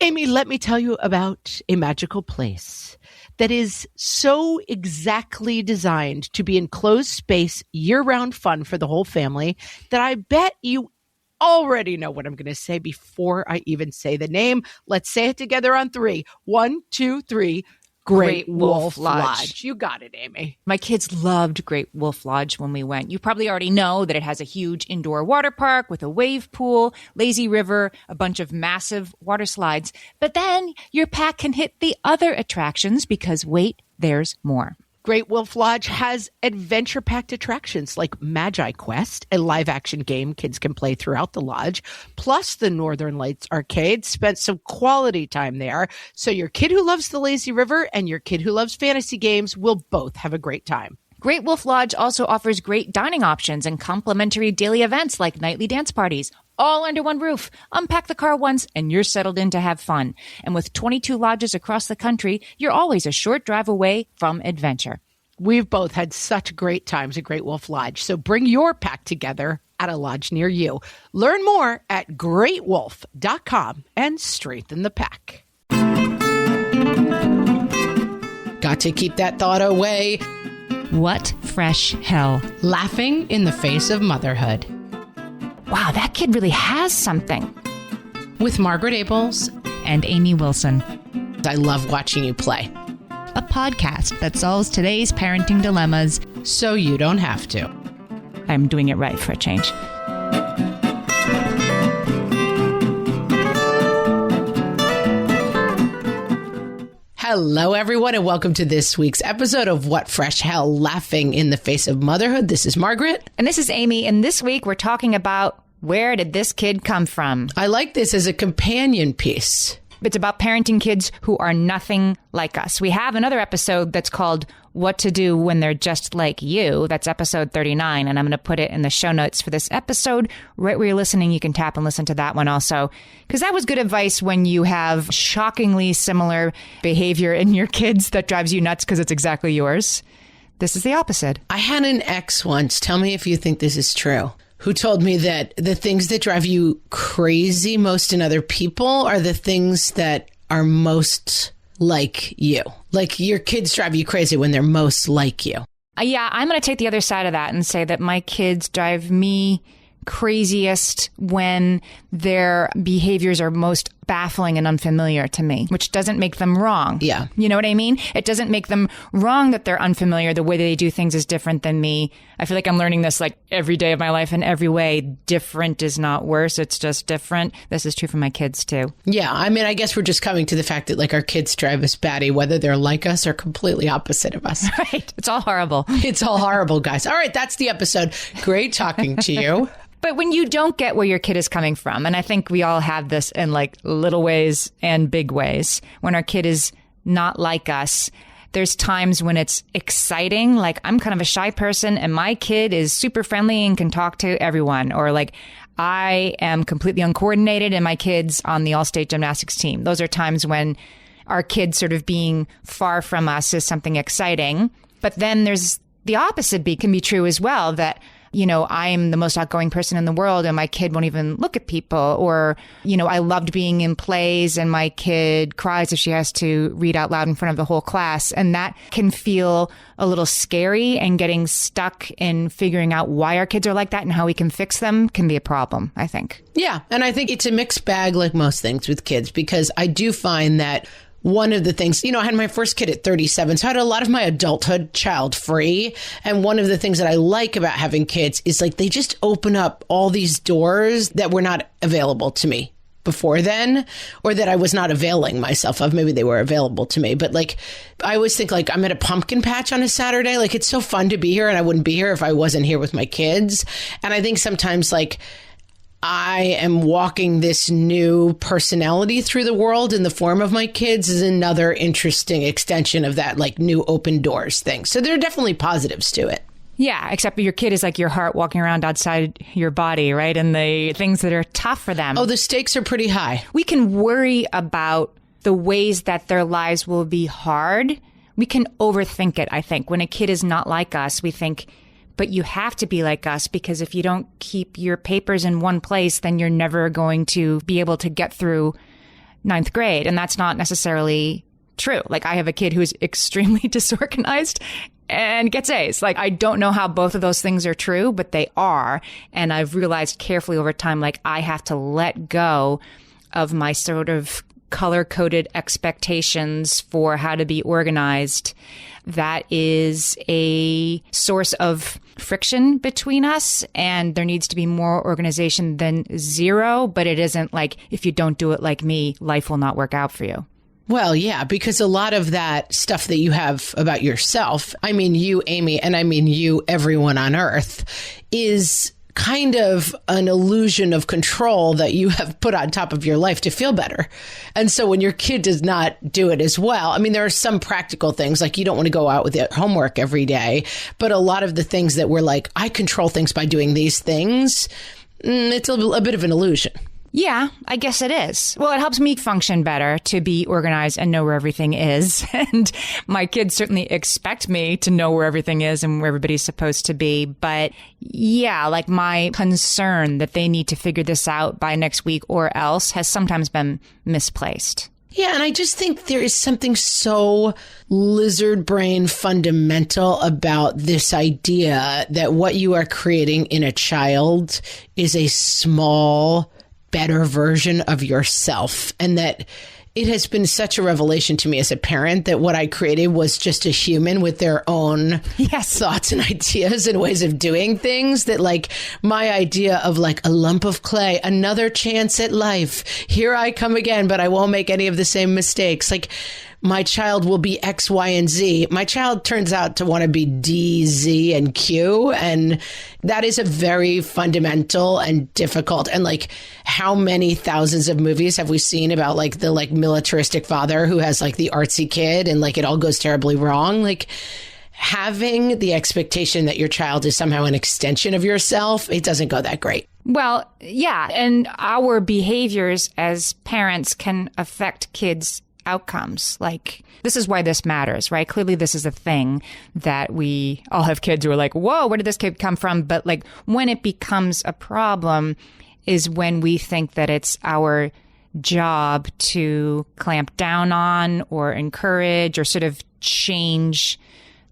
Amy, let me tell you about a magical place that is so exactly designed to be enclosed space, year-round fun for the whole family that I bet you already know what I'm going to say before I even say the name. Let's say it together on 3. 1, 2, 3. Great Wolf Lodge. You got it, Amy. My kids loved Great Wolf Lodge when we went. You probably already know that it has a huge indoor water park with a wave pool, lazy river, a bunch of massive water slides. But then your pack can hit the other attractions because, wait, there's more. Great Wolf Lodge has adventure-packed attractions like Magi Quest, a live-action game kids can play throughout the lodge, plus the Northern Lights Arcade. Spent some quality time there, so your kid who loves the lazy river and your kid who loves fantasy games will both have a great time. Great Wolf Lodge also offers great dining options and complimentary daily events like nightly dance parties, all under one roof. Unpack the car once and you're settled in to have fun. And with 22 lodges across the country, you're always a short drive away from adventure. We've both had such great times at Great Wolf Lodge, so bring your pack together at a lodge near you. Learn more at greatwolf.com and strengthen the pack. Got to keep that thought away. What fresh hell? Laughing in the face of motherhood. Wow, that kid really has something. With Margaret Abels and Amy Wilson. I love watching you play. A podcast that solves today's parenting dilemmas so you don't have to. I'm doing it right for a change. Hello, everyone, and welcome to this week's episode of What Fresh Hell? Laughing in the Face of Motherhood. This is Margaret. And this is Amy. And this week we're talking about where did this kid come from? I like this as a companion piece. It's about parenting kids who are nothing like us. We have another episode that's called What to Do When They're Just Like You. That's episode 39, and I'm going to put it in the show notes for this episode. Right where you're listening, you can tap and listen to that one also. Because that was good advice when you have shockingly similar behavior in your kids that drives you nuts because it's exactly yours. This is the opposite. I had an ex once, tell me if you think this is true, who told me that the things that drive you crazy most in other people are the things that are most like you. Like your kids drive you crazy when they're most like you. Yeah, I'm going to take the other side of that and say that my kids drive me craziest when their behaviors are most baffling and unfamiliar to me, which doesn't make them wrong. Yeah. You know what I mean? It doesn't make them wrong that they're unfamiliar. The way they do things is different than me. I feel like I'm learning this like every day of my life in every way. Different is not worse. It's just different. This is true for my kids too. Yeah. I mean, I guess we're just coming to the fact that like our kids drive us batty, whether they're like us or completely opposite of us. Right. It's all horrible. It's all horrible, guys. All right. That's the episode. Great talking to you. But when you don't get where your kid is coming from, and I think we all have this in like little ways and big ways, when our kid is not like us, there's times when it's exciting. Like I'm kind of a shy person and my kid is super friendly and can talk to everyone. Or like I am completely uncoordinated and my kid's on the all-state gymnastics team. Those are times when our kid sort of being far from us is something exciting. But then there's the opposite can be true as well, that you know, I'm the most outgoing person in the world and my kid won't even look at people. Or, you know, I loved being in plays and my kid cries if she has to read out loud in front of the whole class. And that can feel a little scary, and getting stuck in figuring out why our kids are like that and how we can fix them can be a problem, I think. Yeah. And I think it's a mixed bag like most things with kids, because I do find that one of the things, you know, I had my first kid at 37, so I had a lot of my adulthood child free. And one of the things that I like about having kids is like they just open up all these doors that were not available to me before then, or that I was not availing myself of. Maybe they were available to me. But like, I always think like I'm at a pumpkin patch on a Saturday. Like it's so fun to be here, and I wouldn't be here if I wasn't here with my kids. And I think sometimes like I am walking this new personality through the world in the form of my kids is another interesting extension of that like new open doors thing. So there are definitely positives to it. Yeah, except your kid is like your heart walking around outside your body, right? And the things that are tough for them. Oh, the stakes are pretty high. We can worry about the ways that their lives will be hard. We can overthink it, I think. When a kid is not like us, we think, but you have to be like us, because if you don't keep your papers in one place, then you're never going to be able to get through ninth grade. And that's not necessarily true. Like, I have a kid who's extremely disorganized and gets A's. Like, I don't know how both of those things are true, but they are. And I've realized carefully over time, like, I have to let go of my sort of color-coded expectations for how to be organized. That is a source of friction between us, and there needs to be more organization than zero. But it isn't like, if you don't do it like me, life will not work out for you. Well, yeah, because a lot of that stuff that you have about yourself, I mean you, Amy, and I mean you, everyone on earth, is kind of an illusion of control that you have put on top of your life to feel better. And so when your kid does not do it as well, I mean, there are some practical things, like you don't want to go out with your homework every day, but a lot of the things that we're like, I control things by doing these things, it's a bit of an illusion. Yeah, I guess it is. Well, it helps me function better to be organized and know where everything is. And my kids certainly expect me to know where everything is and where everybody's supposed to be. But yeah, like, my concern that they need to figure this out by next week or else has sometimes been misplaced. Yeah, and I just think there is something so lizard brain fundamental about this idea that what you are creating in a child is a small, better version of yourself. And that it has been such a revelation to me as a parent that what I created was just a human with their own thoughts and ideas and ways of doing things. That, like, my idea of like a lump of clay, another chance at life, here I come again, but I won't make any of the same mistakes. Like, my child will be X, Y, and Z. My child turns out to want to be D, Z, and Q. And that is a very fundamental and difficult. And like, how many thousands of movies have we seen about like the like militaristic father who has like the artsy kid and like it all goes terribly wrong? Like, having the expectation that your child is somehow an extension of yourself, it doesn't go that great. Well, yeah. And our behaviors as parents can affect kids' outcomes. Like, this is why this matters, right? Clearly, this is a thing that we all have kids who are like, whoa, where did this kid come from? But like, when it becomes a problem is when we think that it's our job to clamp down on or encourage or sort of change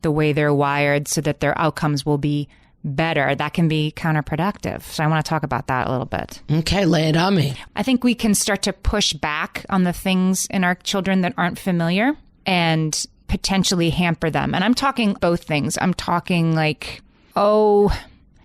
the way they're wired so that their outcomes will be better. That can be counterproductive. So I want to talk about that a little bit. Okay, lay it on me. I think we can start to push back on the things in our children that aren't familiar and potentially hamper them. And I'm talking both things. I'm talking like, I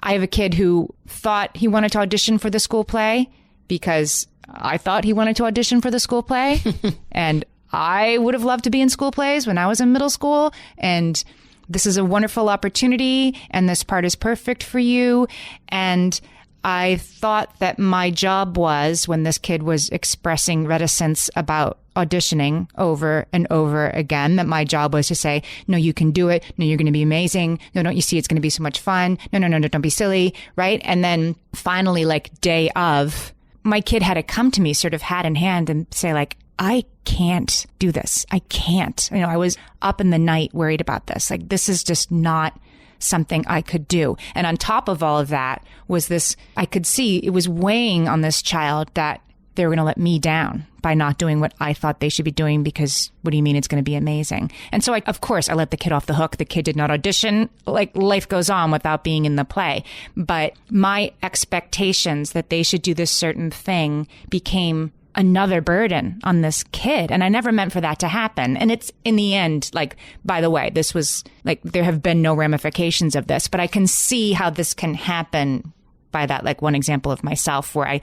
have a kid who thought he wanted to audition for the school play because I thought he wanted to audition for the school play. And I would have loved to be in school plays when I was in middle school. And this is a wonderful opportunity, and this part is perfect for you. And I thought that my job was, when this kid was expressing reticence about auditioning over and over again, that my job was to say, no, you can do it. No, you're going to be amazing. No, don't you see it's going to be so much fun? No, don't be silly. Right. And then finally, like, day of, my kid had to come to me sort of hat in hand and say, like, I can't do this. I can't. I was up in the night worried about this. Like, this is just not something I could do. And on top of all of that was this, I could see it was weighing on this child that they were going to let me down by not doing what I thought they should be doing because what do you mean it's going to be amazing? And so, of course, I let the kid off the hook. The kid did not audition. Like, life goes on without being in the play. But my expectations that they should do this certain thing became another burden on this kid. And I never meant for that to happen. And it's, in the end, like, by the way, this was like, there have been no ramifications of this, but I can see how this can happen by that, like, one example of myself where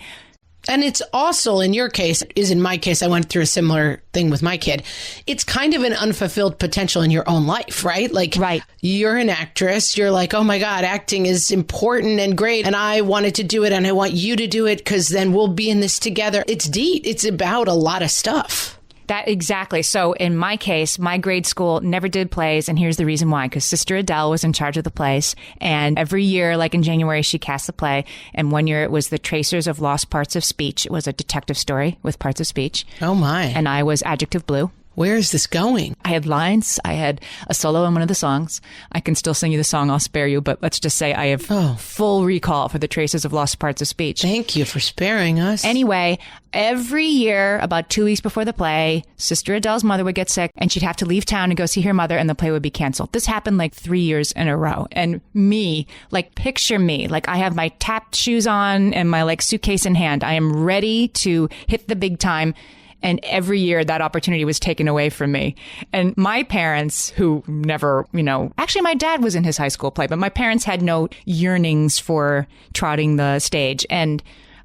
And it's also, in your case, in my case, I went through a similar thing with my kid. It's kind of an unfulfilled potential in your own life, right? Like, right. You're an actress. You're like, oh my God, acting is important and great. And I wanted to do it and I want you to do it because then we'll be in this together. It's deep. It's about a lot of stuff. That exactly. So in my case, my grade school never did plays. And here's the reason why, because Sister Adele was in charge of the plays. And every year, like in January, she cast the play. And one year it was The Tracers of Lost Parts of Speech. It was a detective story with parts of speech. Oh my. And I was Adjective Blue. Where is this going? I had lines. I had a solo in one of the songs. I can still sing you the song. I'll spare you. But let's just say I have full recall for the traces of lost parts of speech. Thank you for sparing us. Anyway, every year, about 2 weeks before the play, Sister Adele's mother would get sick and she'd have to leave town and go see her mother and the play would be canceled. This happened like 3 years in a row. And me, like picture me, like I have my tap shoes on and my like suitcase in hand. I am ready to hit the big time. And every year that opportunity was taken away from me. And my parents, who never, actually my dad was in his high school play, but my parents had no yearnings for trotting the stage. And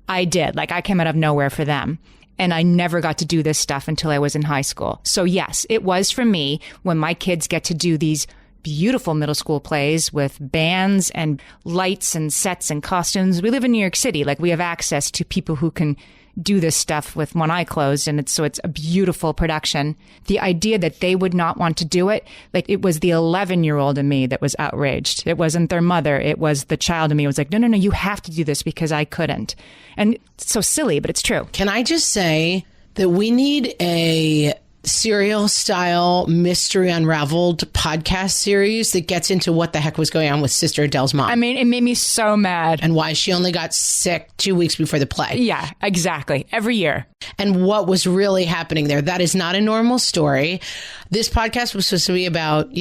I did. Like I came out of nowhere for them. And I never got to do this stuff until I was in high school. So yes, it was for me when my kids get to do these beautiful middle school plays with bands and lights and sets and costumes. We live in New York City. Like we have access to people who can do this stuff with one eye closed. And it's a beautiful production. The idea that they would not want to do it, like it was the 11-year-old in me that was outraged. It wasn't their mother. It was the child in me. It was like, no, you have to do this because I couldn't. And it's so silly, but it's true. Can I just say that we need a serial style mystery unraveled podcast series that gets into what the heck was going on with Sister Adele's mom. I mean, it made me so mad. And why she only got sick 2 weeks before the play. Yeah, exactly. Every year. And what was really happening there. That is not a normal story. This podcast was supposed to be about,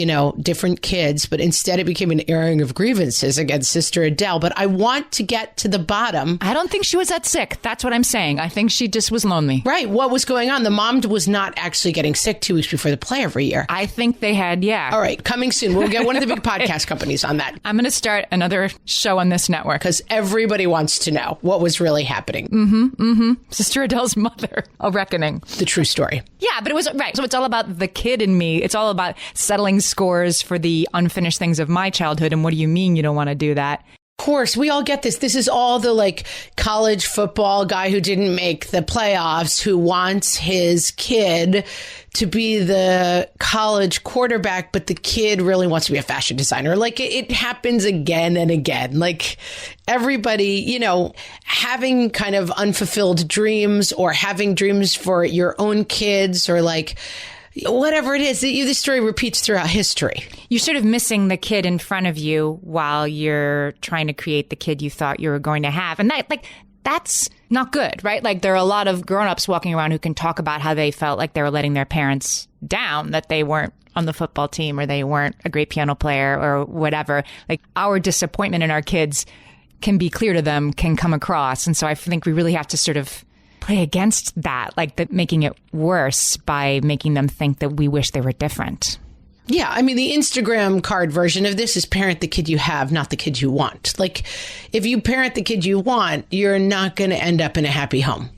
different kids, but instead it became an airing of grievances against Sister Adele. But I want to get to the bottom. I don't think she was that sick. That's what I'm saying. I think she just was lonely. Right. What was going on? The mom was not actually getting sick 2 weeks before the play every year. I think they had, yeah. All right. Coming soon. We'll get one of the big podcast companies on that. I'm going to start another show on this network. Because everybody wants to know what was really happening. Sister Adele's mother. A reckoning. The true story. Yeah, but it was, right. So it's all about the kid in me. It's all about settling scores for the unfinished things of my childhood. And what do you mean you don't want to do that? Of course, we all get this. This is all the college football guy who didn't make the playoffs who wants his kid to be the college quarterback, but the kid really wants to be a fashion designer. It happens again and again. Everybody, having kind of unfulfilled dreams or having dreams for your own kids or whatever it is, the story repeats throughout history. You're sort of missing the kid in front of you while you're trying to create the kid you thought you were going to have. And that's not good, right? There are a lot of grown-ups walking around who can talk about how they felt like they were letting their parents down, that they weren't on the football team or they weren't a great piano player or whatever. Our disappointment in our kids can be clear to them, can come across. And so I think we really have to sort of play against that, making it worse by making them think that we wish they were different. Yeah, I mean, the Instagram card version of this is parent the kid you have, not the kid you want. If you parent the kid you want, you're not going to end up in a happy home.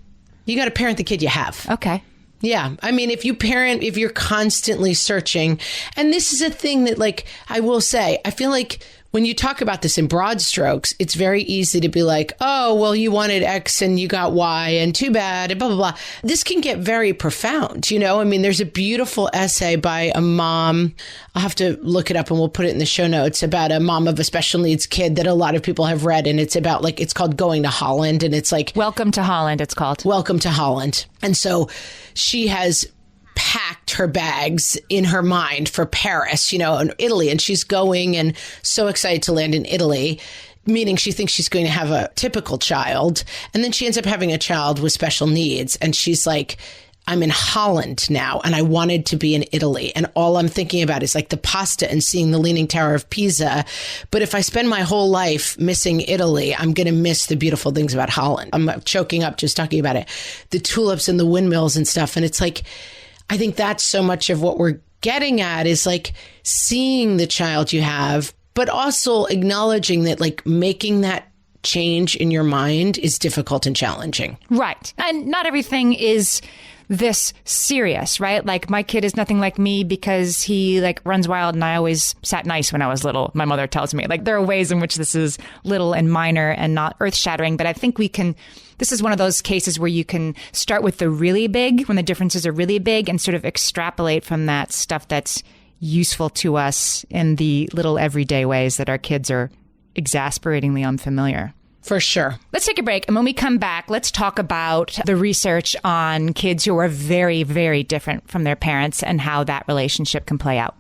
You got to parent the kid you have. Okay. Yeah. I mean, if you're constantly searching, and this is a thing that I will say, I feel like when you talk about this in broad strokes, it's very easy to be like, oh, well, you wanted X and you got Y and too bad and blah, blah, blah. This can get very profound. I mean, there's a beautiful essay by a mom. I'll have to look it up and we'll put it in the show notes about a mom of a special needs kid that a lot of people have read. And it's about it's called Going to Holland. And it's Welcome to Holland, it's called. Welcome to Holland. And so she has packed her bags in her mind for Paris, and Italy. And she's going and so excited to land in Italy, meaning she thinks she's going to have a typical child. And then she ends up having a child with special needs. And she's like, I'm in Holland now and I wanted to be in Italy. And all I'm thinking about is the pasta and seeing the Leaning Tower of Pisa. But if I spend my whole life missing Italy, I'm going to miss the beautiful things about Holland. I'm choking up just talking about it. The tulips and the windmills and stuff. And it's I think that's so much of what we're getting at is seeing the child you have, but also acknowledging that making that change in your mind is difficult and challenging. Right. And not everything is this serious, right? My kid is nothing like me because he runs wild and I always sat nice when I was little. My mother tells me there are ways in which this is little and minor and not earth shattering, but I think this is one of those cases where you can start with the really big, when the differences are really big, and sort of extrapolate from that stuff that's useful to us in the little everyday ways that our kids are exasperatingly unfamiliar. For sure. Let's take a break. And when we come back, let's talk about the research on kids who are very, very different from their parents and how that relationship can play out.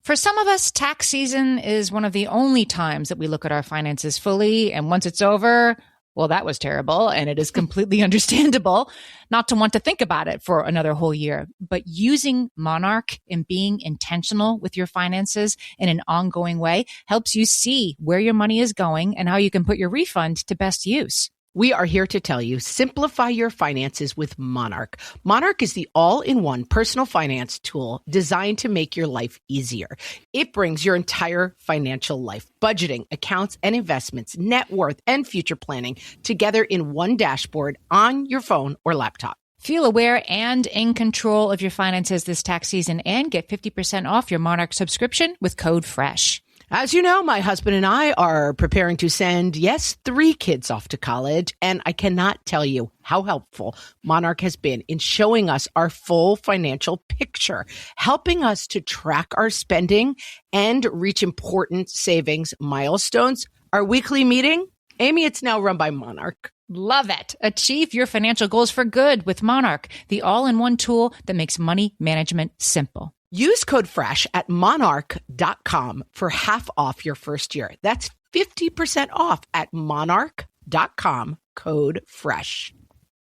For some of us, tax season is one of the only times that we look at our finances fully. And once it's over, well, that was terrible. And it is completely understandable not to want to think about it for another whole year. But using Monarch and being intentional with your finances in an ongoing way helps you see where your money is going and how you can put your refund to best use. We are here to tell you, simplify your finances with Monarch. Monarch is the all-in-one personal finance tool designed to make your life easier. It brings your entire financial life, budgeting, accounts and investments, net worth, and future planning together in one dashboard on your phone or laptop. Feel aware and in control of your finances this tax season and get 50% off your Monarch subscription with code FRESH. As you know, my husband and I are preparing to send, 3 kids off to college, and I cannot tell you how helpful Monarch has been in showing us our full financial picture, helping us to track our spending and reach important savings milestones. Our weekly meeting, Amy, it's now run by Monarch. Love it. Achieve your financial goals for good with Monarch, the all-in-one tool that makes money management simple. Use code FRESH at monarch.com for half off your first year. That's 50% off at monarch.com, code FRESH.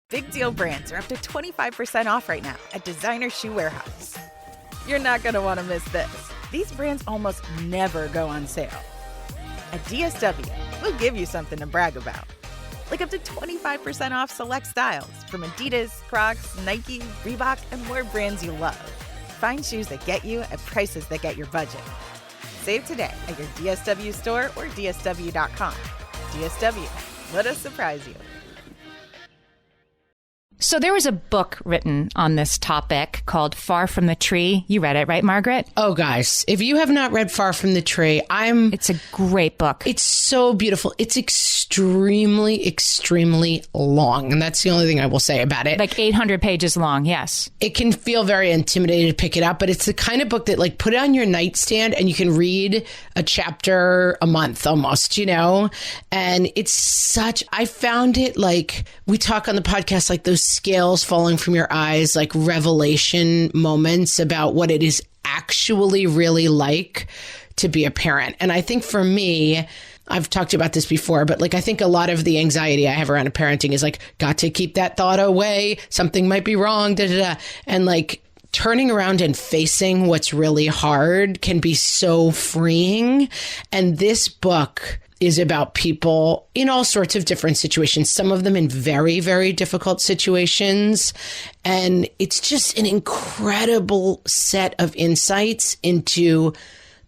Big Deal brands are up to 25% off right now at Designer Shoe Warehouse. You're not going to want to miss this. These brands almost never go on sale. At DSW, we'll give you something to brag about. Like up to 25% off select styles from Adidas, Crocs, Nike, Reebok, and more brands you love. Find shoes that get you at prices that get your budget. Save today at your DSW store or DSW.com. DSW, let us surprise you. So there was a book written on this topic called Far From the Tree. You read it, right, Margaret? Oh, guys, if you have not read Far From the Tree, It's a great book. It's so beautiful. It's extremely, extremely long. And that's the only thing I will say about it. Like 800 pages long, yes. It can feel very intimidating to pick it up, but it's the kind of book that put it on your nightstand and you can read a chapter a month almost, And it's I found it we talk on the podcast, those scales falling from your eyes, revelation moments about what it is actually really like to be a parent. And I think for me, I've talked about this before, but I think a lot of the anxiety I have around parenting is got to keep that thought away. Something might be wrong, And turning around and facing what's really hard can be so freeing. And this book is about people in all sorts of different situations, some of them in very, very difficult situations. And it's just an incredible set of insights into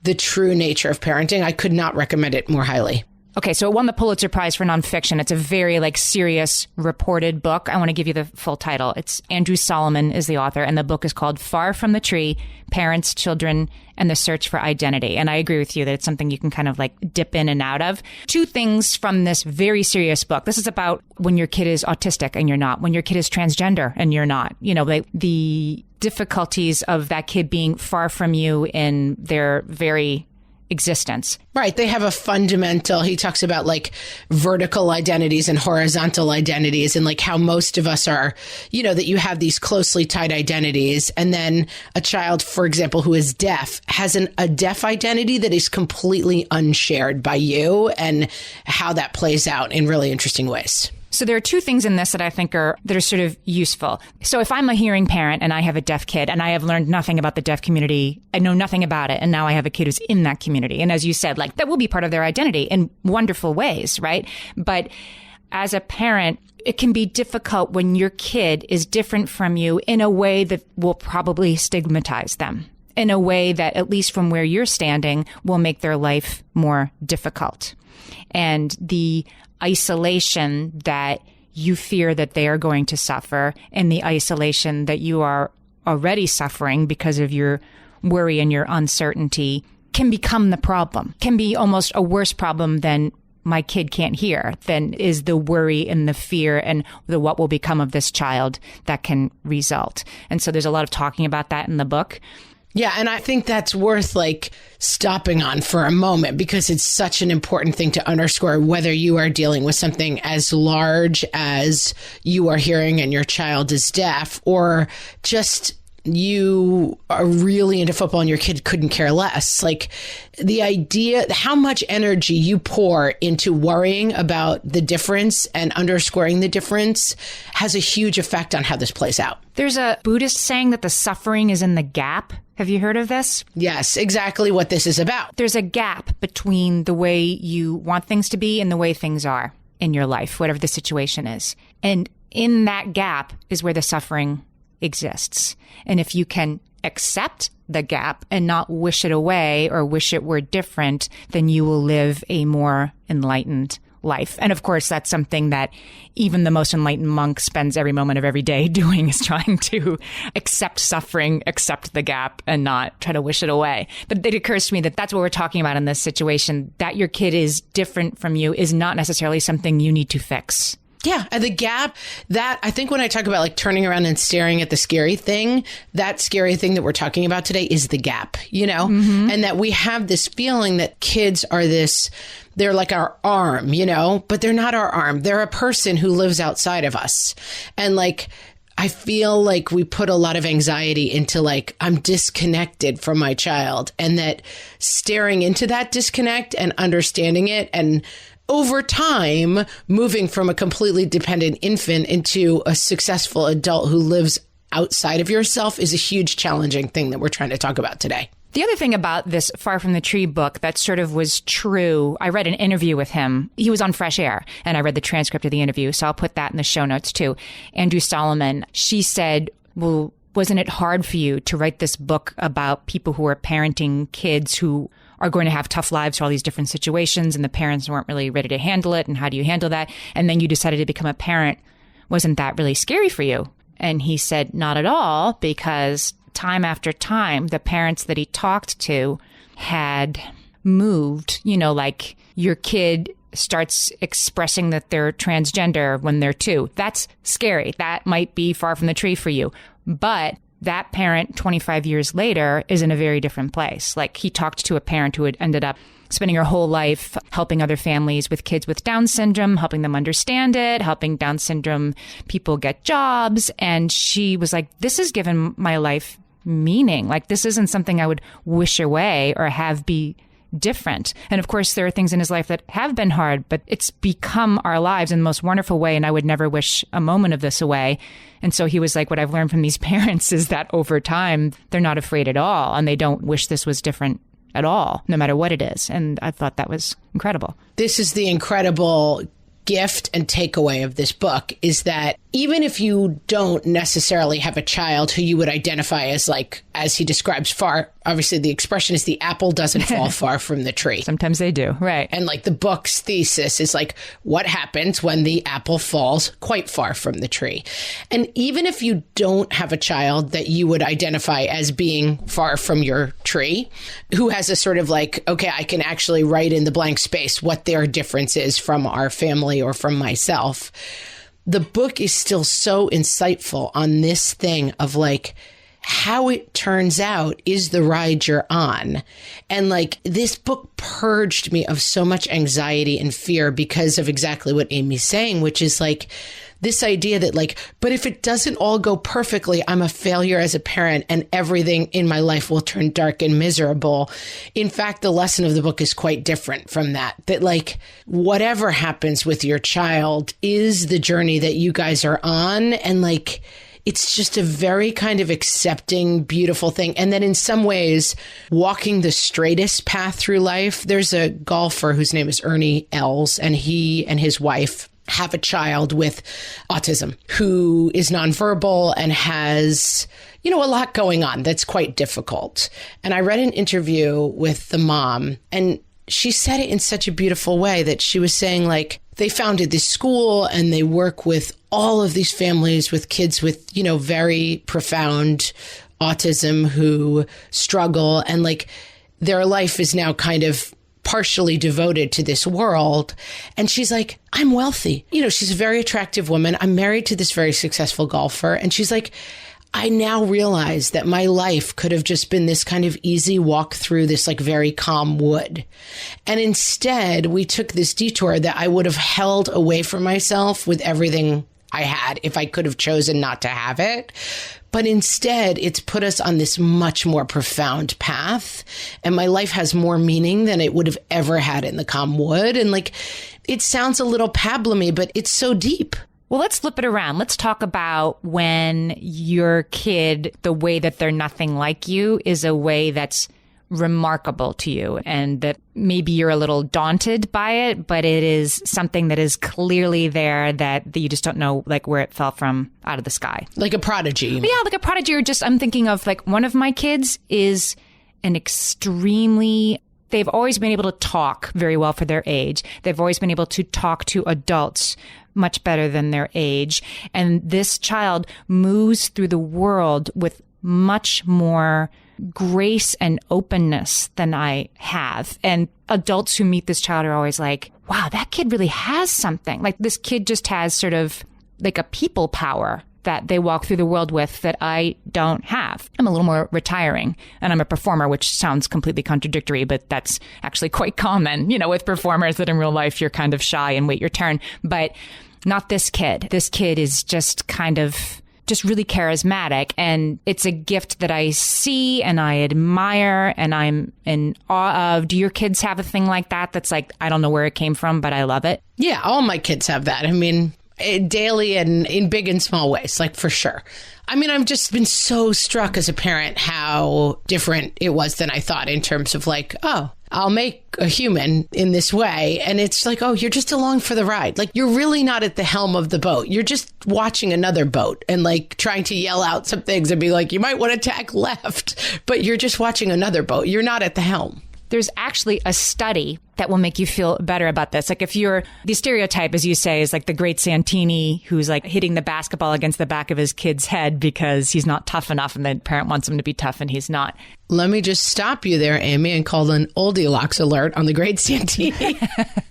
the true nature of parenting. I could not recommend it more highly. Okay, so it won the Pulitzer Prize for nonfiction. It's a very serious reported book. I want to give you the full title. It's Andrew Solomon is the author, and the book is called Far From the Tree, Parents, Children, and the Search for Identity. And I agree with you that it's something you can kind of dip in and out of. 2 things from this very serious book. This is about when your kid is autistic and you're not, when your kid is transgender and you're not, the difficulties of that kid being far from you in their very existence. Right. They have a fundamental, he talks about vertical identities and horizontal identities and how most of us are, that you have these closely tied identities. And then a child, for example, who is deaf has a deaf identity that is completely unshared by you and how that plays out in really interesting ways. So there are 2 things in this that I think are sort of useful. So if I'm a hearing parent and I have a deaf kid and I have learned nothing about the deaf community, I know nothing about it, and now I have a kid who's in that community. And as you said, that will be part of their identity in wonderful ways, right? But as a parent, it can be difficult when your kid is different from you in a way that will probably stigmatize them, in a way that, at least from where you're standing, will make their life more difficult. And the isolation that you fear that they are going to suffer, and the isolation that you are already suffering because of your worry and your uncertainty, can become the problem, can be almost a worse problem than my kid can't hear, than is the worry and the fear and the what will become of this child that can result. And so there's a lot of talking about that in the book. Yeah, and I think that's worth like stopping on for a moment because it's such an important thing to underscore, whether you are dealing with something as large as you are hearing and your child is deaf, or just you are really into football and your kid couldn't care less. Like the idea, how much energy you pour into worrying about the difference and underscoring the difference has a huge effect on how this plays out. There's a Buddhist saying that the suffering is in the gap. Have you heard of this? Yes, exactly what this is about. There's a gap between the way you want things to be and the way things are in your life, whatever the situation is. And in that gap is where the suffering exists. And if you can accept the gap and not wish it away or wish it were different, then you will live a more enlightened life. And of course, that's something that even the most enlightened monk spends every moment of every day doing, is trying to accept suffering, accept the gap, and not try to wish it away. But it occurs to me that that's what we're talking about in this situation, that your kid is different from you is not necessarily something you need to fix. Yeah. And the gap, that I think when I talk about like turning around and staring at the scary thing, that scary thing that we're talking about today is the gap, you know, and that we have this feeling that kids are they're like our arm, you know, but they're not our arm. They're a person who lives outside of us. And like, I feel like we put a lot of anxiety into like, I'm disconnected from my child, and that staring into that disconnect and understanding it, and over time, moving from a completely dependent infant into a successful adult who lives outside of yourself is a huge challenging thing that we're trying to talk about today. The other thing about this Far From the Tree book that sort of was true, I read an interview with him. He was on Fresh Air, and I read the transcript of the interview, so I'll put that in the show notes too. Andrew Solomon, she said, well, wasn't it hard for you to write this book about people who are parenting kids who are going to have tough lives for all these different situations, and the parents weren't really ready to handle it, and how do you handle that? And then you decided to become a parent. Wasn't that really scary for you? And he said, not at all, because time after time, the parents that he talked to had moved, you know, like your kid starts expressing that they're transgender when they're 2. That's scary. That might be far from the tree for you. But that parent 25 years later is in a very different place. Like he talked to a parent who had ended up spending her whole life helping other families with kids with Down syndrome, helping them understand it, helping Down syndrome people get jobs. And she was like, this has given my life meaning. Like this isn't something I would wish away or have be different. And of course, there are things in his life that have been hard, but it's become our lives in the most wonderful way. And I would never wish a moment of this away. And so he was like, what I've learned from these parents is that over time, they're not afraid at all. And they don't wish this was different at all, no matter what it is. And I thought that was incredible. This is the incredible gift and takeaway of this book, is that even if you don't necessarily have a child who you would identify as like, as he describes, far, obviously the expression is the apple doesn't fall far from the tree. Sometimes they do, right. And like the book's thesis is like, what happens when the apple falls quite far from the tree? And even if you don't have a child that you would identify as being far from your tree, who has a sort of like, okay, I can actually write in the blank space what their difference is from our family or from myself, the book is still so insightful on this thing of like, how it turns out is the ride you're on. And like this book purged me of so much anxiety and fear because of exactly what Amy's saying, which is like this idea that like, but if it doesn't all go perfectly, I'm a failure as a parent and everything in my life will turn dark and miserable. In fact, the lesson of the book is quite different from that, that like whatever happens with your child is the journey that you guys are on. And like, it's just a very kind of accepting, beautiful thing. And then in some ways, walking the straightest path through life. There's a golfer whose name is Ernie Els, and he and his wife have a child with autism who is nonverbal and has, you know, a lot going on that's quite difficult. And I read an interview with the mom, and she said it in such a beautiful way that she was saying, like, they founded this school and they work with all of these families with kids with, you know, very profound autism who struggle. And like their life is now kind of partially devoted to this world. And she's like, I'm wealthy. You know, she's a very attractive woman. I'm married to this very successful golfer. And she's like, I now realize that my life could have just been this kind of easy walk through this like very calm wood. And instead, we took this detour that I would have held away from myself with everything I had if I could have chosen not to have it. But instead, it's put us on this much more profound path. And my life has more meaning than it would have ever had in the calm wood. And like, it sounds a little pablumy, but it's so deep. Well, let's flip it around. Let's talk about when your kid, the way that they're nothing like you is a way that's remarkable to you, and that maybe you're a little daunted by it, but it is something that is clearly there that you just don't know like where it fell from out of the sky. Like a prodigy. Yeah, like a prodigy, or just I'm thinking of like one of my kids is an extremely... They've always been able to talk very well for their age. They've always been able to talk to adults much better than their age. And this child moves through the world with much more grace and openness than I have. And adults who meet this child are always like, wow, that kid really has something. Like this kid just has sort of like a people power that they walk through the world with that I don't have. I'm a little more retiring, and I'm a performer, which sounds completely contradictory, but that's actually quite common, you know, with performers, that in real life you're kind of shy and wait your turn. But not this kid. This kid is just kind of just really charismatic, and it's a gift that I see and I admire and I'm in awe of. Do your kids have a thing like that that's like, I don't know where it came from, but I love it? Yeah, all my kids have that. I mean, daily and in big and small ways, like for sure. I mean, I've just been so struck as a parent how different it was than I thought in terms of like, oh, I'll make a human in this way. And it's like, oh, you're just along for the ride. Like, you're really not at the helm of the boat. You're just watching another boat and like trying to yell out some things and be like, you might want to tack left, but you're just watching another boat. You're not at the helm. There's actually a study that will make you feel better about this. Like if you're, the stereotype, as you say, is like the great Santini who's like hitting the basketball against the back of his kid's head because he's not tough enough and the parent wants him to be tough and he's not. Let me just stop you there, Amy, and call an Oldilocks alert on the great Santini.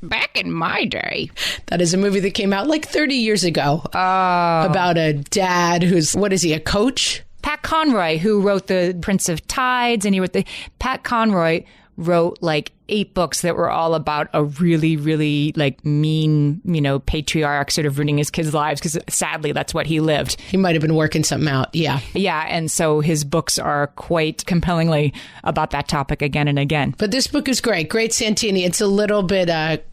Back in my day. That is a movie that came out like 30 years ago about a dad who's, what is he, a coach? Pat Conroy, who wrote The Prince of Tides, and Pat Conroy wrote like 8 books that were all about a really, really like mean, you know, patriarch sort of ruining his kids' lives because sadly that's what he lived. He might have been working something out. Yeah. Yeah. And so his books are quite compellingly about that topic again and again. But this book is great. Great Santini. It's a little bit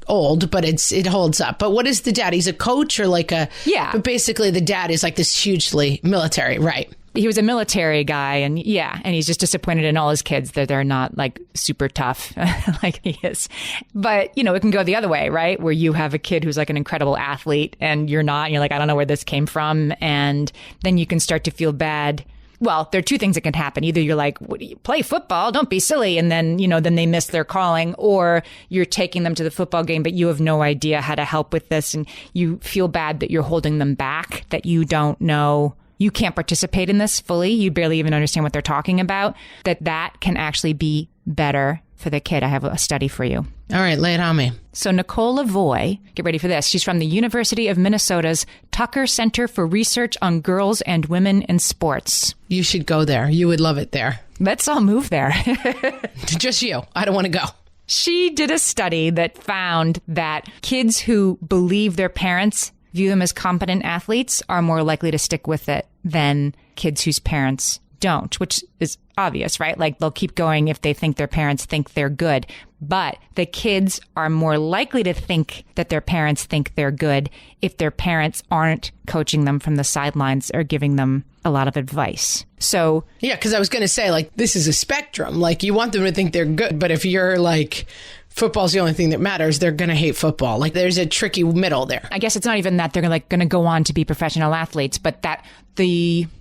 old, but it holds up. But what is the dad? He's a coach or like a... Yeah. But basically the dad is like this hugely military, right? He was a military guy, and yeah, and he's just disappointed in all his kids that they're not like super tough like he is. But, you know, it can go the other way, right? Where you have a kid who's like an incredible athlete and you're not, and you're like, I don't know where this came from. And then you can start to feel bad. Well, there are 2 things that can happen. Either you're like, what do you play football? Don't be silly. And then, you know, then they miss their calling, or you're taking them to the football game, but you have no idea how to help with this. And you feel bad that you're holding them back, that you don't know. You can't participate in this fully. You barely even understand what they're talking about. That can actually be better for the kid. I have a study for you. All right, lay it on me. So Nicole Lavoie, get ready for this. She's from the University of Minnesota's Tucker Center for Research on Girls and Women in Sports. You should go there. You would love it there. Let's all move there. Just you. I don't want to go. She did a study that found that kids who believe their parents view them as competent athletes are more likely to stick with it than kids whose parents don't, which is obvious, right? Like they'll keep going if they think their parents think they're good. But the kids are more likely to think that their parents think they're good if their parents aren't coaching them from the sidelines or giving them a lot of advice. So yeah, because I was going to say, like, this is a spectrum. Like, you want them to think they're good, but if you're like, football's the only thing that matters, they're going to hate football. Like, there's a tricky middle there. I guess it's not even that they're going to go on to be professional athletes, but that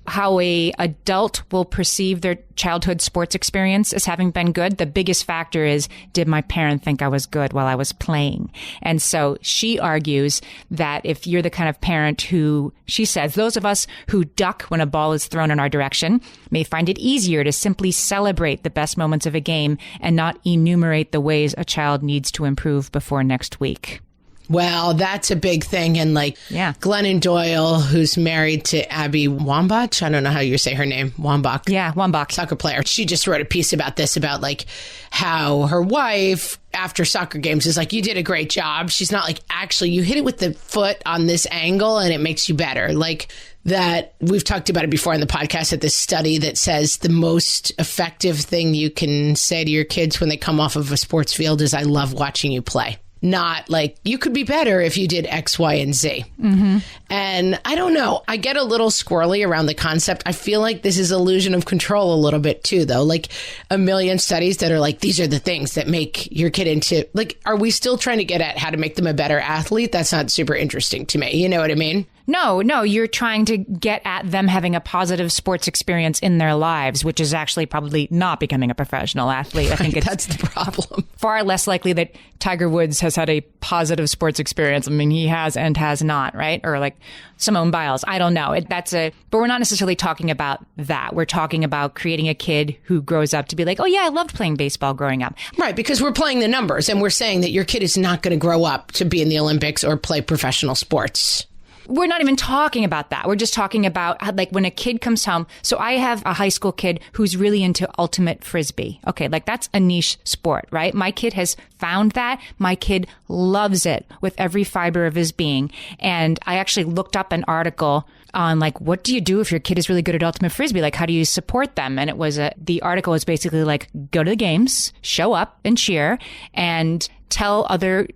how a adult will perceive their childhood sports experience as having been good. The biggest factor is, did my parent think I was good while I was playing? And so she argues that if you're the kind of parent who, she says, those of us who duck when a ball is thrown in our direction may find it easier to simply celebrate the best moments of a game and not enumerate the ways a child needs to improve before next week. Well, that's a big thing. And like Glennon Doyle, who's married to Abby Wambach. I don't know how you say her name. Wambach. Yeah, Wambach. Soccer player. She just wrote a piece about this, about like how her wife after soccer games is like, you did a great job. She's not like, actually, you hit it with the foot on this angle and it makes you better. Like that, we've talked about it before in the podcast, at this study that says the most effective thing you can say to your kids when they come off of a sports field is, I love watching you play. Not like, you could be better if you did X, Y, and Z. Mm-hmm. And I don't know. I get a little squirrely around the concept. I feel like this is illusion of control a little bit too, though. Like a million studies that are like, these are the things that make your kid into, like, are we still trying to get at how to make them a better athlete? That's not super interesting to me. You know what I mean? No, you're trying to get at them having a positive sports experience in their lives, which is actually probably not becoming a professional athlete. I think that's the problem. Far less likely that Tiger Woods has had a positive sports experience. I mean, he has and has not, right? Or like Simone Biles. I don't know. But we're not necessarily talking about that. We're talking about creating a kid who grows up to be like, oh yeah, I loved playing baseball growing up. Right, because we're playing the numbers and we're saying that your kid is not going to grow up to be in the Olympics or play professional sports. We're not even talking about that. We're just talking about how, like when a kid comes home. So I have a high school kid who's really into ultimate frisbee. Okay, like that's a niche sport, right? My kid has found that. My kid loves it with every fiber of his being. And I actually looked up an article on like, what do you do if your kid is really good at ultimate frisbee? Like, how do you support them? And it was the article was basically like, go to the games, show up and cheer, and tell other,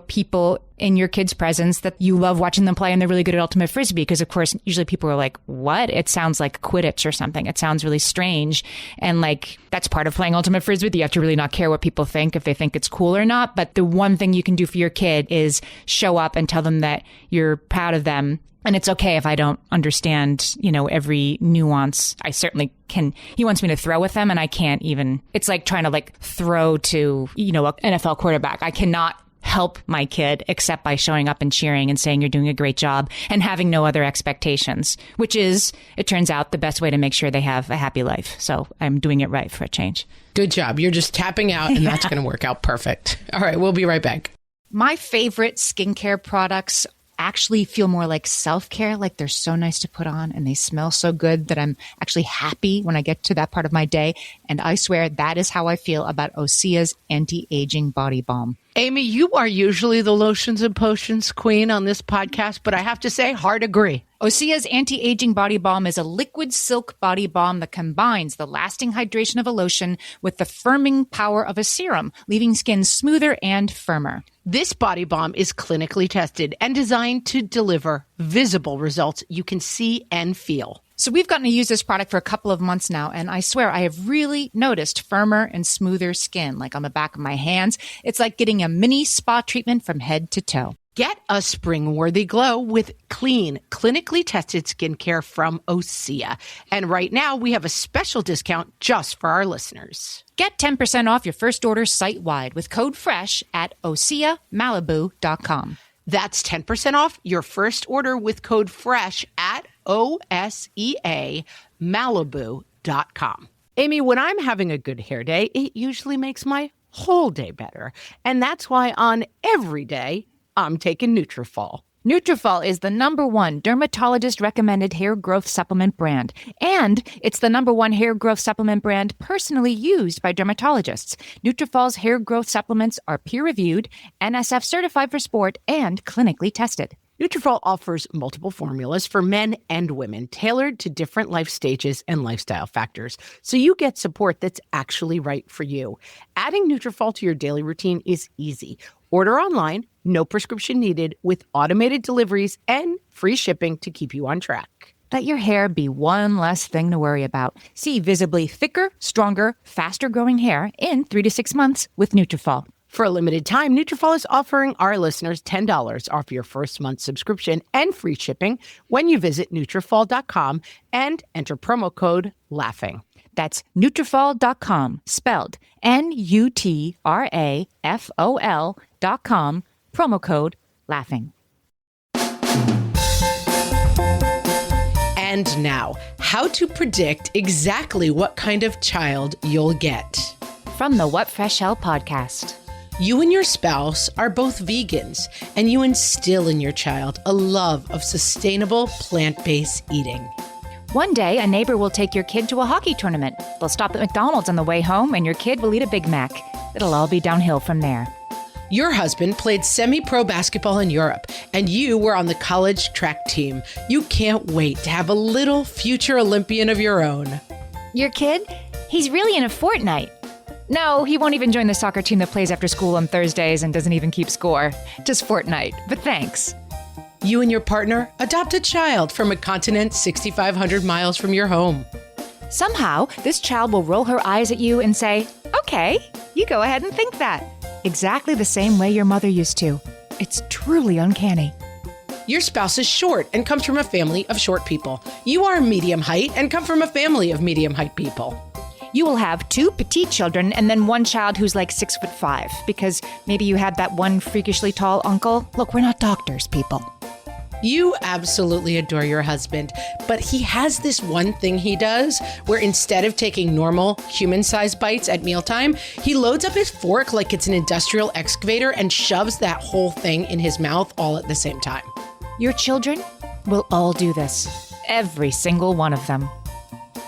people in your kid's presence that you love watching them play and they're really good at ultimate frisbee. Because of course, usually people are like, what? It sounds like Quidditch or something. It sounds really strange. And like, that's part of playing ultimate frisbee. You have to really not care what people think, if they think it's cool or not. But the one thing you can do for your kid is show up and tell them that you're proud of them. And it's okay if I don't understand, every nuance. I certainly can. He wants me to throw with him and I can't even. It's like trying to like throw to, an NFL quarterback. I cannot help my kid except by showing up and cheering and saying you're doing a great job and having no other expectations, which is, it turns out, the best way to make sure they have a happy life. So I'm doing it right for a change. Good job. You're just tapping out and that's going to work out perfect. All right. We'll be right back. My favorite skincare products actually feel more like self-care, like they're so nice to put on and they smell so good that I'm actually happy when I get to that part of my day. And I swear that is how I feel about Osea's anti-aging body balm. Amy, you are usually the lotions and potions queen on this podcast, but I have to say, hard agree. Osea's anti-aging body balm is a liquid silk body balm that combines the lasting hydration of a lotion with the firming power of a serum, leaving skin smoother and firmer. This body balm is clinically tested and designed to deliver visible results you can see and feel. So we've gotten to use this product for a couple of months now, and I swear I have really noticed firmer and smoother skin, like on the back of my hands. It's like getting a mini spa treatment from head to toe. Get a spring-worthy glow with clean, clinically tested skincare from Osea. And right now, we have a special discount just for our listeners. Get 10% off your first order site-wide with code FRESH at OseaMalibu.com. That's 10% off your first order with code FRESH at OSEAMalibu.com. Amy, when I'm having a good hair day, it usually makes my whole day better. And that's why on every day, I'm taking Nutrafol. Nutrafol is the #1 dermatologist-recommended hair growth supplement brand. And it's the #1 hair growth supplement brand personally used by dermatologists. Nutrafol's hair growth supplements are peer-reviewed, NSF certified for sport, and clinically tested. Nutrafol offers multiple formulas for men and women tailored to different life stages and lifestyle factors, so you get support that's actually right for you. Adding Nutrafol to your daily routine is easy. Order online, no prescription needed, with automated deliveries and free shipping to keep you on track. Let your hair be one less thing to worry about. See visibly thicker, stronger, faster-growing hair in 3 to 6 months with Nutrafol. For a limited time, Nutrafol is offering our listeners $10 off your first month subscription and free shipping when you visit Nutrafol.com and enter promo code LAUGHING. That's Nutrafol.com, spelled Nutrafol.com, promo code LAUGHING. And now, how to predict exactly what kind of child you'll get. From the What Fresh Hell podcast. You and your spouse are both vegans, and you instill in your child a love of sustainable plant-based eating. One day, a neighbor will take your kid to a hockey tournament. They'll stop at McDonald's on the way home, and your kid will eat a Big Mac. It'll all be downhill from there. Your husband played semi-pro basketball in Europe, and you were on the college track team. You can't wait to have a little future Olympian of your own. Your kid? He's really into Fortnite. No, he won't even join the soccer team that plays after school on Thursdays and doesn't even keep score. Just Fortnite, but thanks. You and your partner adopt a child from a continent 6,500 miles from your home. Somehow, this child will roll her eyes at you and say, "Okay, you go ahead and think that." Exactly the same way your mother used to. It's truly uncanny. Your spouse is short and comes from a family of short people. You are medium height and come from a family of medium height people. You will have 2 petite children and then one child who's like 6'5", because maybe you had that one freakishly tall uncle. Look, we're not doctors, people. You absolutely adore your husband, but he has this one thing he does where instead of taking normal human-sized bites at mealtime, he loads up his fork like it's an industrial excavator and shoves that whole thing in his mouth all at the same time. Your children will all do this. Every single one of them.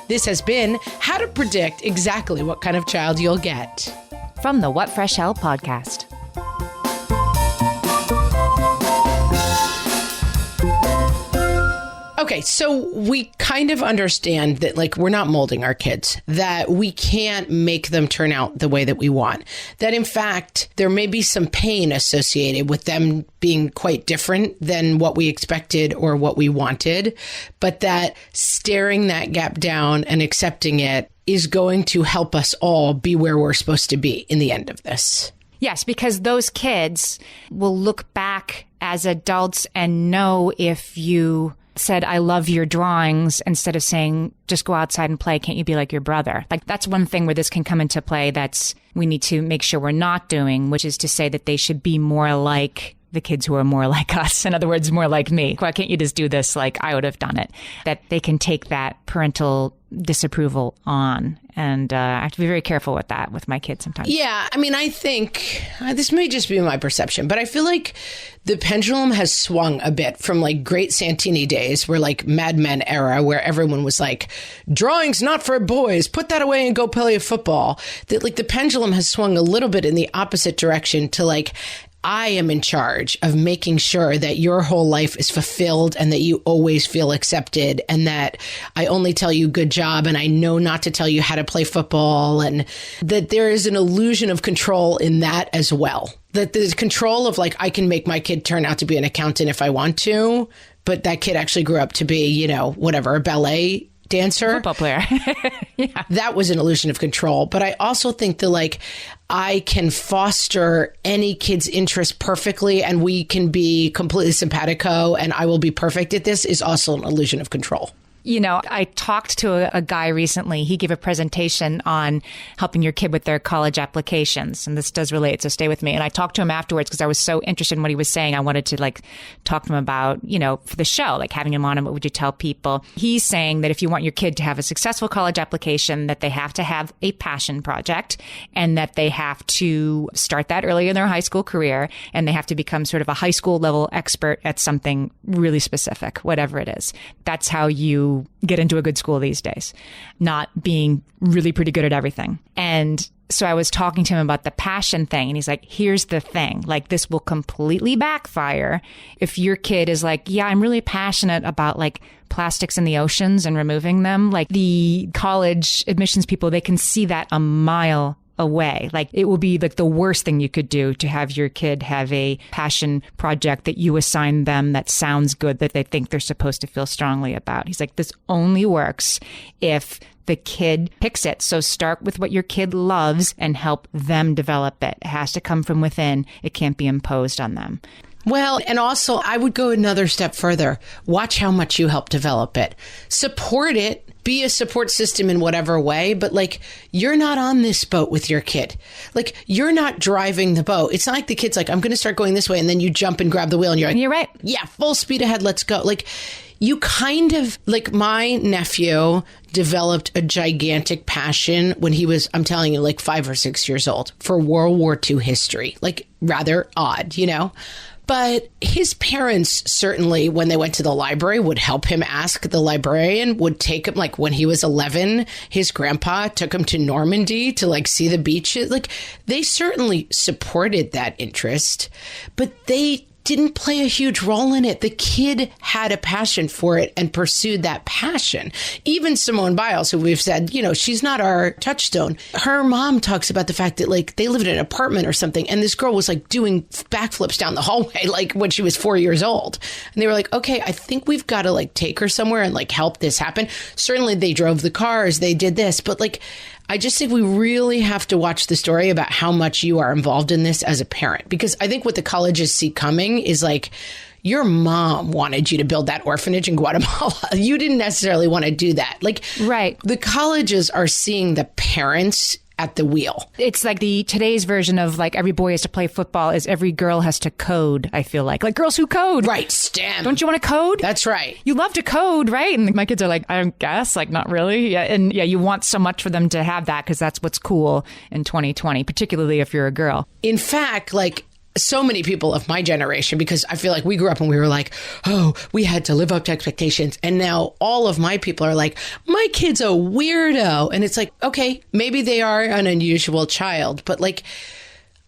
This has been How to Predict Exactly What Kind of Child You'll Get from the What Fresh Hell podcast. Okay, so we kind of understand that, like, we're not molding our kids, that we can't make them turn out the way that we want, that in fact, there may be some pain associated with them being quite different than what we expected or what we wanted, but that staring that gap down and accepting it is going to help us all be where we're supposed to be in the end of this. Yes, because those kids will look back as adults and know if you said, "I love your drawings," instead of saying, "Just go outside and play. Can't you be like your brother?" Like, that's one thing where this can come into play that's we need to make sure we're not doing, which is to say that they should be more like the kids who are more like us. In other words, more like me. Why can't you just do this like I would have done it? That they can take that parental disapproval on. And I have to be very careful with that with my kids sometimes. Yeah, I mean, I think this may just be my perception, but I feel like the pendulum has swung a bit from like great Santini days, where like Mad Men era, where everyone was like, drawing's not for boys, put that away and go play football. That like the pendulum has swung a little bit in the opposite direction to like, I am in charge of making sure that your whole life is fulfilled and that you always feel accepted, and that I only tell you good job and I know not to tell you how to play football, and that there is an illusion of control in that as well. That there's control of like, I can make my kid turn out to be an accountant if I want to, but that kid actually grew up to be, you know, whatever, a ballet dancer, football player. Yeah. That was an illusion of control. But I also think that like I can foster any kid's interest perfectly and we can be completely simpatico and I will be perfect at this is also an illusion of control. You know, I talked to a guy recently. He gave a presentation on helping your kid with their college applications. And this does relate, so stay with me. And I talked to him afterwards because I was so interested in what he was saying. I wanted to like talk to him about, you know, for the show, like having him on and what would you tell people? He's saying that if you want your kid to have a successful college application, that they have to have a passion project and that they have to start that early in their high school career. And they have to become sort of a high school level expert at something really specific, whatever it is. That's how you get into a good school these days, not being really pretty good at everything. And so I was talking to him about the passion thing. And he's like, here's the thing, like this will completely backfire if your kid is like, yeah, I'm really passionate about like plastics in the oceans and removing them. Like the college admissions people, they can see that a mile away. Like it will be like the worst thing you could do to have your kid have a passion project that you assign them that sounds good, that they think they're supposed to feel strongly about. He's like, this only works if the kid picks it. So start with what your kid loves and help them develop it. It has to come from within. It can't be imposed on them. Well, and also I would go another step further. Watch how much you help develop it. Support it. Be a support system in whatever way, but like, you're not on this boat with your kid. Like, you're not driving the boat. It's not like the kid's like, I'm going to start going this way. And then you jump and grab the wheel and you're like, you're right. Yeah, full speed ahead. Let's go. Like, you kind of, like, my nephew developed a gigantic passion when he was, I'm telling you, like 5 or 6 years old for World War II history. Like, rather odd, you know? But his parents certainly, when they went to the library, would help him ask the librarian, would take him, like when he was 11, his grandpa took him to Normandy to like see the beaches. Like, they certainly supported that interest, but they didn't play a huge role in it. The kid had a passion for it and pursued that passion. Even Simone Biles, who we've said, you know, she's not our touchstone. Her mom talks about the fact that like they lived in an apartment or something, and this girl was like doing backflips down the hallway, like when she was 4 years old. And they were like, okay, I think we've got to like take her somewhere and like help this happen. Certainly they drove the cars, they did this, but like, I just think we really have to watch the story about how much you are involved in this as a parent, because I think what the colleges see coming is like, your mom wanted you to build that orphanage in Guatemala. You didn't necessarily want to do that. Like, right. The colleges are seeing the parents at the wheel. It's like the today's version of like every boy has to play football is every girl has to code, I feel like girls who code. Right. STEM. Don't you want to code? That's right. You love to code, right? And my kids are like, I guess, like not really. Yeah. And yeah, you want so much for them to have that because that's what's cool in 2020, particularly if you're a girl. In fact, like, so many people of my generation, because I feel like we grew up and we were like, oh, we had to live up to expectations. And now all of my people are like, my kid's a weirdo. And it's like, okay, maybe they are an unusual child, but like,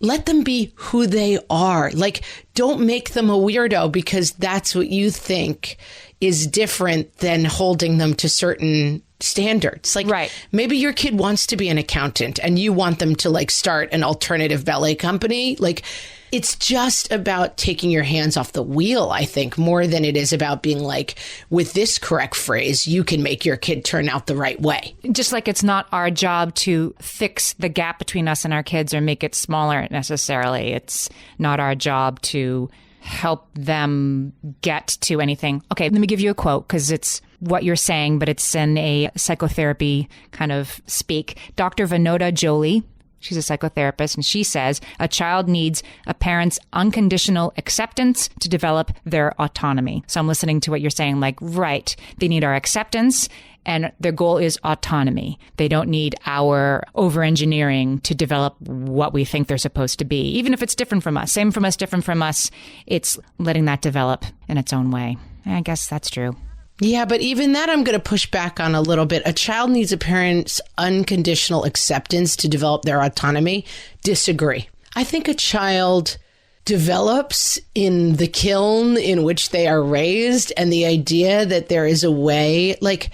let them be who they are. Like, don't make them a weirdo because that's what you think is different than holding them to certain standards. Like, right. Maybe your kid wants to be an accountant and you want them to like start an alternative ballet company. Like, it's just about taking your hands off the wheel, I think, more than it is about being like, with this correct phrase, you can make your kid turn out the right way. Just like it's not our job to fix the gap between us and our kids or make it smaller necessarily. It's not our job to help them get to anything. Okay, let me give you a quote because it's what you're saying, but it's in a psychotherapy kind of speak. Dr. Vinoda Jolie, she's a psychotherapist, and she says a child needs a parent's unconditional acceptance to develop their autonomy. So I'm listening to what you're saying, like, right, they need our acceptance and their goal is autonomy. They don't need our over-engineering to develop what we think they're supposed to be, even if it's different from us. Same from us, different from us. It's letting that develop in its own way. I guess that's true. Yeah, but even that I'm going to push back on a little bit. A child needs a parent's unconditional acceptance to develop their autonomy. Disagree. I think a child develops in the kiln in which they are raised, and the idea that there is a way, like,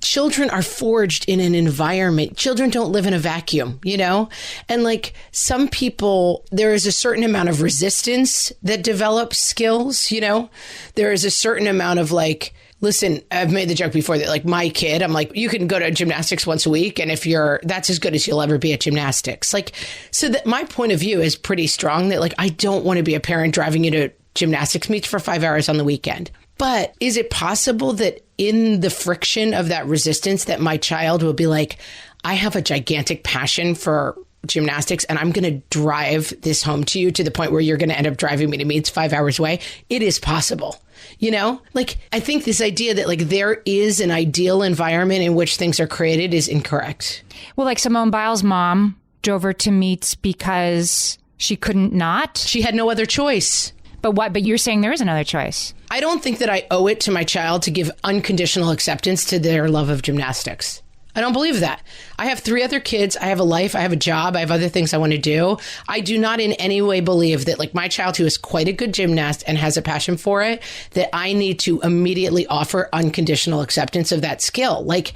children are forged in an environment. Children don't live in a vacuum, you know? And like some people, there is a certain amount of resistance that develops skills, you know? There is a certain amount of like, listen, I've made the joke before that like my kid, I'm like, you can go to gymnastics once a week. And if that's as good as you'll ever be at gymnastics. Like, so that my point of view is pretty strong that like, I don't want to be a parent driving you to gymnastics meets for 5 hours on the weekend. But is it possible that in the friction of that resistance that my child will be like, I have a gigantic passion for gymnastics and I'm going to drive this home to you to the point where you're going to end up driving me to meets 5 hours away? It is possible. You know, like, I think this idea that like there is an ideal environment in which things are created is incorrect. Well, like Simone Biles' mom drove her to meets because she couldn't not. She had no other choice. But what? But you're saying there is another choice. I don't think that I owe it to my child to give unconditional acceptance to their love of gymnastics. I don't believe that. I have 3 other kids. I have a life. I have a job. I have other things I want to do. I do not in any way believe that like my child who is quite a good gymnast and has a passion for it, that I need to immediately offer unconditional acceptance of that skill. Like,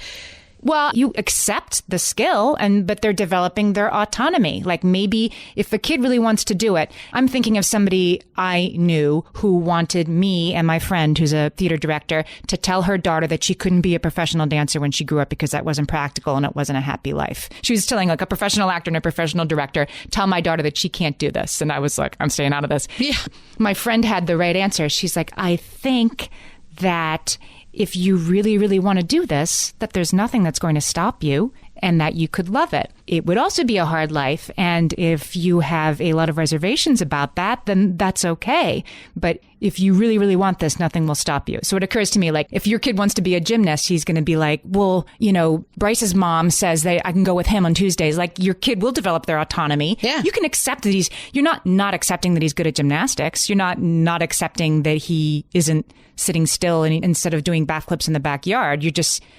Well, you accept the skill, but they're developing their autonomy. Like maybe if a kid really wants to do it, I'm thinking of somebody I knew who wanted me and my friend, who's a theater director, to tell her daughter that she couldn't be a professional dancer when she grew up because that wasn't practical and it wasn't a happy life. She was telling like a professional actor and a professional director, tell my daughter that she can't do this. And I was like, I'm staying out of this. Yeah. My friend had the right answer. She's like, I think that if you really, really want to do this, that there's nothing that's going to stop you and that you could love it. It would also be a hard life. And if you have a lot of reservations about that, then that's okay. But if you really, really want this, nothing will stop you. So it occurs to me, like, if your kid wants to be a gymnast, he's going to be like, well, you know, Bryce's mom says that I can go with him on Tuesdays. Like, your kid will develop their autonomy. Yeah. You can accept that you're not accepting that he's good at gymnastics. You're not accepting that he isn't sitting still and instead of doing backflips in the backyard.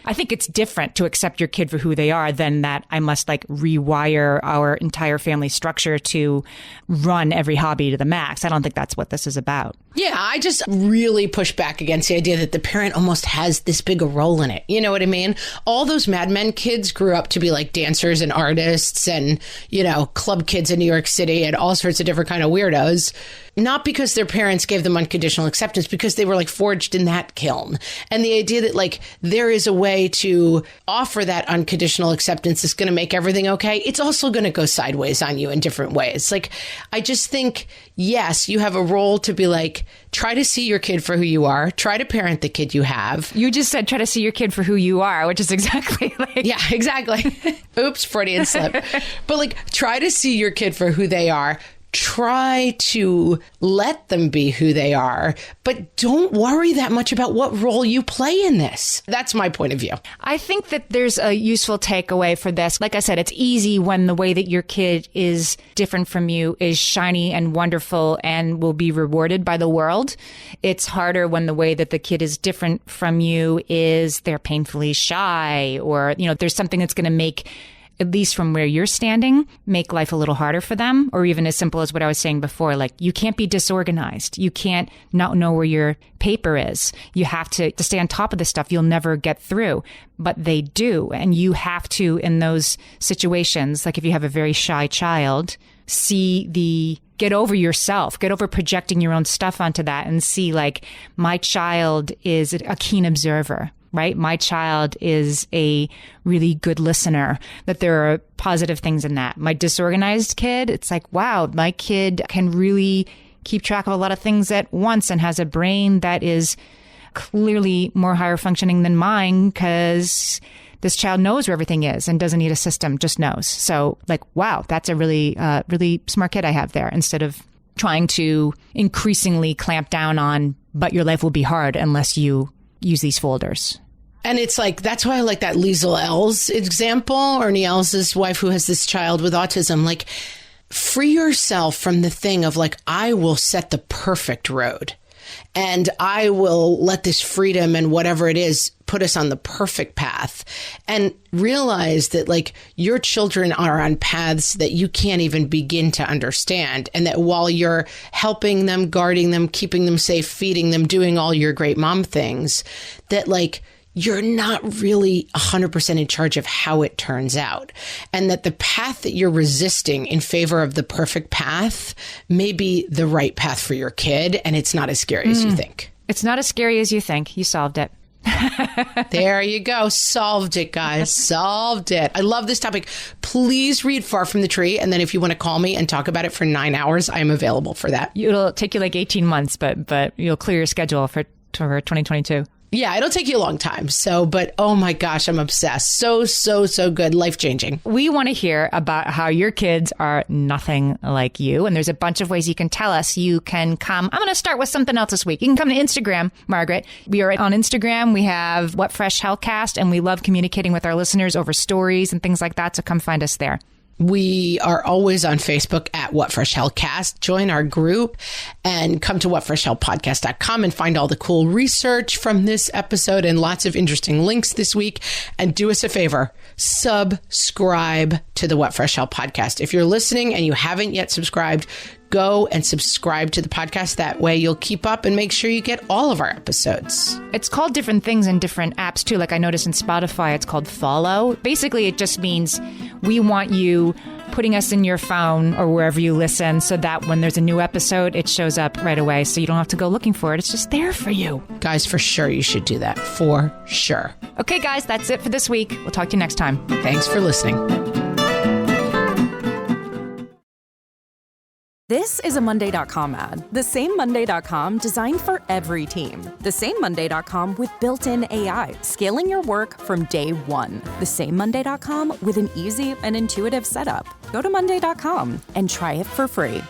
I think it's different to accept your kid for who they are than that I must like rewire our entire family structure to run every hobby to the max. I don't think that's what this is about. Yeah, I just really push back against the idea that the parent almost has this big a role in it. You know what I mean? All those Mad Men kids grew up to be like dancers and artists and, you know, club kids in New York City and all sorts of different kind of weirdos. Not because their parents gave them unconditional acceptance, because they were like forged in that kiln. And the idea that like there is a way to offer that unconditional acceptance is going to make everything okay. It's also going to go sideways on you in different ways. Like, I just think, yes, you have a role to be like, try to see your kid for who you are. Try to parent the kid you have. You just said try to see your kid for who you are, which is exactly like... Yeah, exactly. Oops, Freudian slip. But like, try to see your kid for who they are. Try to let them be who they are, but don't worry that much about what role you play in this. That's my point of view. I think that there's a useful takeaway for this. Like I said, it's easy when the way that your kid is different from you is shiny and wonderful and will be rewarded by the world. It's harder when the way that the kid is different from you is they're painfully shy, or, you know, there's something that's going to make, at least from where you're standing, make life a little harder for them. Or even as simple as what I was saying before, like, you can't be disorganized. You can't not know where your paper is. You have to stay on top of this stuff. You'll never get through. But they do. And you have to, in those situations, like if you have a very shy child, get over yourself, get over projecting your own stuff onto that and see, like, my child is a keen observer. Right? My child is a really good listener, that there are positive things in that. My disorganized kid, it's like, wow, my kid can really keep track of a lot of things at once and has a brain that is clearly more higher functioning than mine because this child knows where everything is and doesn't need a system, just knows. So like, wow, that's a really, really smart kid I have there, instead of trying to increasingly clamp down on, but your life will be hard unless you use these folders. And it's like, that's why I like that Liesl Ells example, Ernie Els' wife who has this child with autism. Like, free yourself from the thing of like, I will set the perfect road and I will let this freedom and whatever it is put us on the perfect path, and realize that like your children are on paths that you can't even begin to understand. And that while you're helping them, guarding them, keeping them safe, feeding them, doing all your great mom things, that like, you're not really 100% in charge of how it turns out. And that the path that you're resisting in favor of the perfect path may be the right path for your kid. And it's not as scary as you think. It's not as scary as you think. You solved it. There you go. Solved it, guys. Solved it. I love this topic. Please read Far From the Tree. And then if you want to call me and talk about it for 9 hours, I'm available for that. It'll take you like 18 months, but you'll clear your schedule for 2022. Yeah, it'll take you a long time. So, but oh my gosh, I'm obsessed. So good. Life-changing. We want to hear about how your kids are nothing like you. And there's a bunch of ways you can tell us. You can come. I'm going to start with something else this week. You can come to Instagram, Margaret. We are on Instagram. We have What Fresh Hellcast, and we love communicating with our listeners over stories and things like that. So come find us there. We are always on Facebook at What Fresh Hellcast. Join our group and come to whatfreshhellpodcast.com and find all the cool research from this episode and lots of interesting links this week. And do us a favor, subscribe to the What Fresh Hell podcast. If you're listening and you haven't yet subscribed, go and subscribe to the podcast. That way you'll keep up and make sure you get all of our episodes. It's called different things in different apps too. Like I noticed in Spotify, it's called follow. Basically, it just means we want you putting us in your phone or wherever you listen so that when there's a new episode, it shows up right away. So you don't have to go looking for it. It's just there for you. Guys, for sure, you should do that. For sure. Okay, guys, that's it for this week. We'll talk to you next time. Thanks for listening. This is a Monday.com ad. The same Monday.com designed for every team. The same Monday.com with built-in AI, scaling your work from day one. The same Monday.com with an easy and intuitive setup. Go to Monday.com and try it for free.